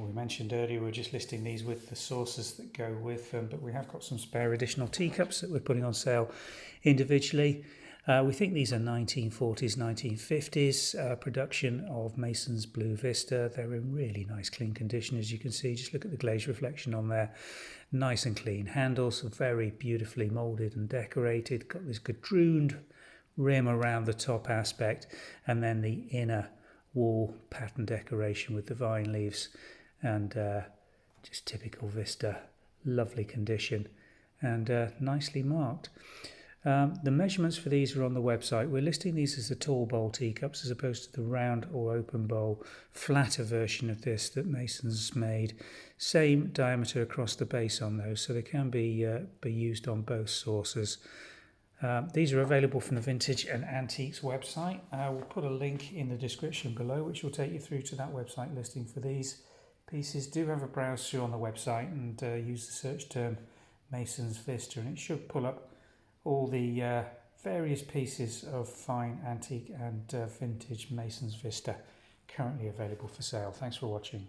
we mentioned earlier, we're just listing these with the saucers that go with them, but we have got some spare additional teacups that we're putting on sale individually. We think these are 1940s, 1950s production of Masons Blue Vista. They're in really nice clean condition, as you can see. Just look at the glaze reflection on there. Nice and clean. Handles are very beautifully moulded and decorated. Got this quadrooned rim around the top aspect, and then the inner wall pattern decoration with the vine leaves, and just typical Vista. Lovely condition and nicely marked. The measurements for these are on the website. We're listing these as the tall bowl teacups as opposed to the round or open bowl flatter version of this that Masons made. Same diameter across the base on those, so they can be used on both saucers. These are available from the Vintage and Antiques website. We'll put a link in the description below which will take you through to that website listing for these pieces. Do have a browse through on the website and use the search term Masons Vista, and it should pull up all the various pieces of fine antique and vintage Masons Vista currently available for sale. Thanks for watching.